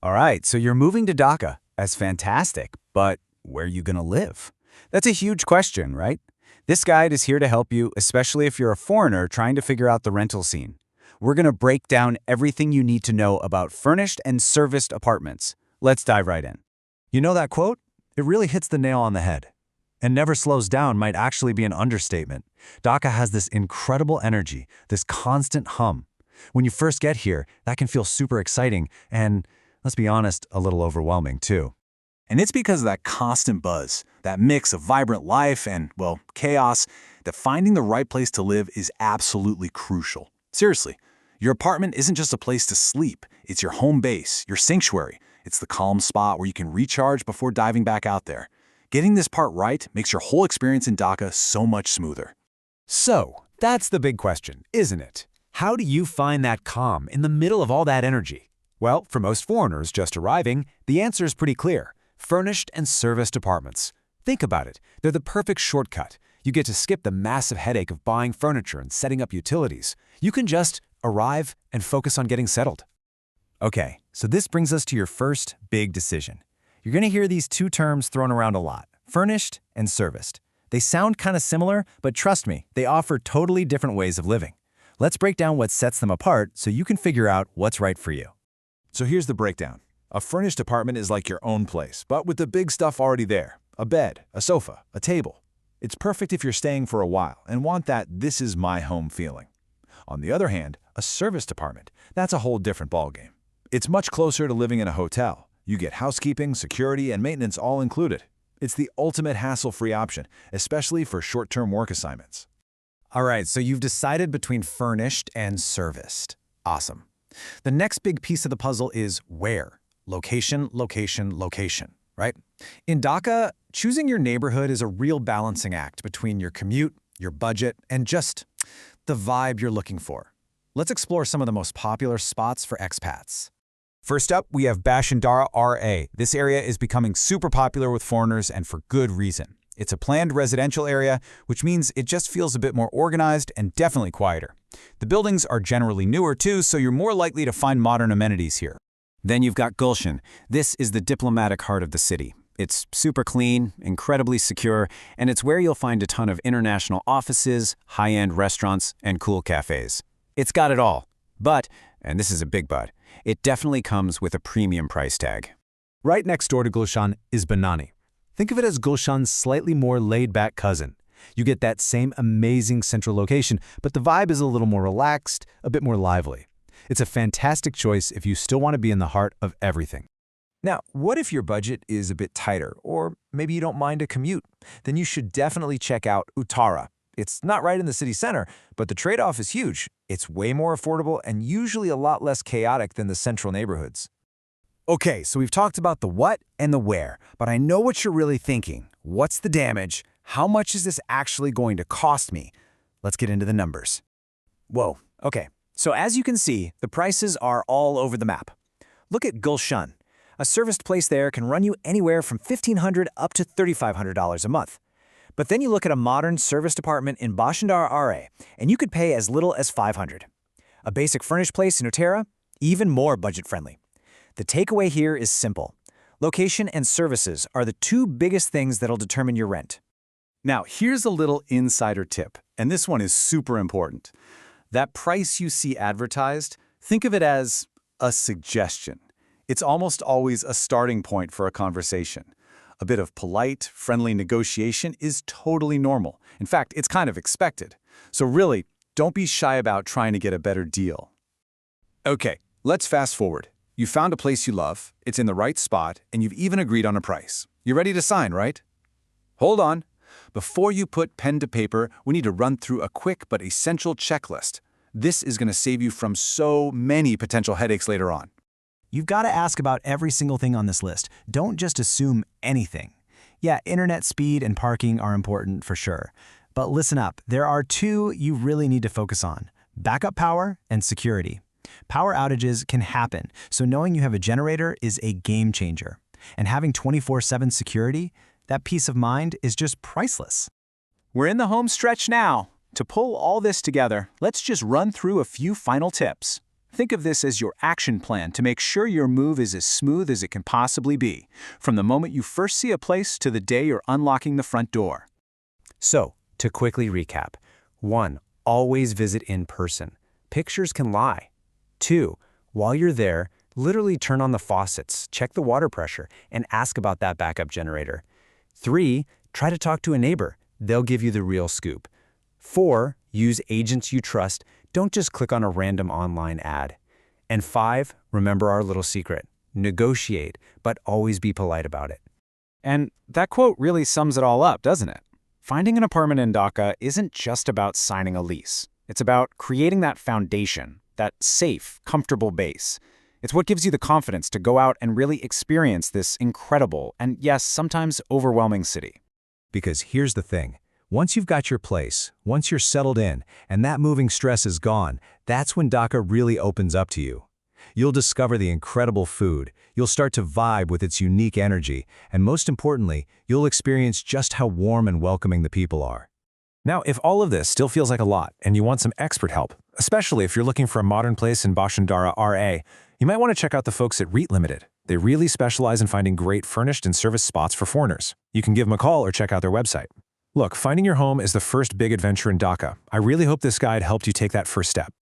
All right, so you're moving to Dhaka. That's fantastic, but where are you going to live? That's a huge question, right? This guide is here to help you, especially if you're a foreigner trying to figure out the rental scene. We're going to break down everything you need to know about furnished and serviced apartments. Let's dive right in. You know that quote? It really hits the nail on the head. And never slows down might actually be an understatement. Dhaka has this incredible energy, this constant hum. When you first get here, that can feel super exciting and, let's be honest, a little overwhelming too. And it's because of that constant buzz, that mix of vibrant life and, well, chaos, that finding the right place to live is absolutely crucial. Seriously, your apartment isn't just a place to sleep. It's your home base, your sanctuary. It's the calm spot where you can recharge before diving back out there. Getting this part right makes your whole experience in Dhaka so much smoother. So, that's the big question, isn't it? How do you find that calm in the middle of all that energy? Well, for most foreigners just arriving, the answer is pretty clear. Furnished and serviced apartments. Think about it. They're the perfect shortcut. You get to skip the massive headache of buying furniture and setting up utilities. You can just arrive and focus on getting settled. Okay, so this brings us to your first big decision. You're going to hear these two terms thrown around a lot, furnished and serviced. They sound kind of similar, but trust me, they offer totally different ways of living. Let's break down what sets them apart so you can figure out what's right for you. So here's the breakdown. A furnished apartment is like your own place, but with the big stuff already there. A bed, a sofa, a table. It's perfect if you're staying for a while and want that "this is my home" feeling. On the other hand, a serviced apartment, that's a whole different ballgame. It's much closer to living in a hotel. You get housekeeping, security, and maintenance all included. It's the ultimate hassle-free option, especially for short-term work assignments. All right, so you've decided between furnished and serviced. Awesome. The next big piece of the puzzle is where. Location, location, location, right? In Dhaka, choosing your neighborhood is a real balancing act between your commute, your budget, and just the vibe you're looking for. Let's explore some of the most popular spots for expats. First up, we have Bashundhara R. This area is becoming super popular with foreigners and for good reason. It's a planned residential area, which means it just feels a bit more organized and definitely quieter. The buildings are generally newer too, so you're more likely to find modern amenities here. Then you've got Gulshan. This is the diplomatic heart of the city. It's super clean, incredibly secure, and it's where you'll find a ton of international offices, high-end restaurants, and cool cafes. It's got it all. But, and this is a big but, it definitely comes with a premium price tag. Right next door to Gulshan is Banani. Think of it as Gulshan's slightly more laid-back cousin. You get that same amazing central location, but the vibe is a little more relaxed, a bit more lively. It's a fantastic choice if you still want to be in the heart of everything. Now, what if your budget is a bit tighter, or maybe you don't mind a commute? Then you should definitely check out Uttara. It's not right in the city center, but the trade-off is huge. It's way more affordable and usually a lot less chaotic than the central neighborhoods. Okay, so we've talked about the what and the where, but I know what you're really thinking. What's the damage? How much is this actually going to cost me? Let's get into the numbers. Whoa, okay. So as you can see, the prices are all over the map. Look at Gulshan. A serviced place there can run you anywhere from $1,500 up to $3,500 a month. But then you look at a modern serviced apartment in Bashundhara R, and you could pay as little as $500. A basic furnished place in Uttara, even more budget-friendly. The takeaway here is simple. Location and services are the two biggest things that'll determine your rent. Now, here's a little insider tip, and this one is super important. That price you see advertised, think of it as a suggestion. It's almost always a starting point for a conversation. A bit of polite, friendly negotiation is totally normal. In fact, it's kind of expected. So really, don't be shy about trying to get a better deal. Okay, let's fast forward. You found a place you love, it's in the right spot, and you've even agreed on a price. You're ready to sign, right? Hold on. Before you put pen to paper, we need to run through a quick but essential checklist. This is going to save you from so many potential headaches later on. You've got to ask about every single thing on this list. Don't just assume anything. Yeah, internet speed and parking are important for sure. But listen up, there are two you really need to focus on: backup power and security. Power outages can happen, so knowing you have a generator is a game changer. And having 24/7 security, that peace of mind is just priceless. We're in the home stretch now. To pull all this together, let's just run through a few final tips. Think of this as your action plan to make sure your move is as smooth as it can possibly be, from the moment you first see a place to the day you're unlocking the front door. So, to quickly recap, 1. Always visit in person. Pictures can lie. 2. While you're there, literally turn on the faucets, check the water pressure, and ask about that backup generator. 3. Try to talk to a neighbor. They'll give you the real scoop. 4. Use agents you trust. Don't just click on a random online ad. And 5. Remember our little secret. Negotiate, but always be polite about it. And that quote really sums it all up, doesn't it? Finding an apartment in Dhaka isn't just about signing a lease. It's about creating that foundation, that safe, comfortable base. It's what gives you the confidence to go out and really experience this incredible and, yes, sometimes overwhelming city. Because here's the thing. Once you've got your place, once you're settled in, and that moving stress is gone, that's when Dhaka really opens up to you. You'll discover the incredible food, you'll start to vibe with its unique energy, and most importantly, you'll experience just how warm and welcoming the people are. Now, if all of this still feels like a lot and you want some expert help, especially if you're looking for a modern place in Bashundhara R, you might want to check out the folks at REIT Limited. They really specialize in finding great furnished and serviced spots for foreigners. You can give them a call or check out their website. Look, finding your home is the first big adventure in Dhaka. I really hope this guide helped you take that first step.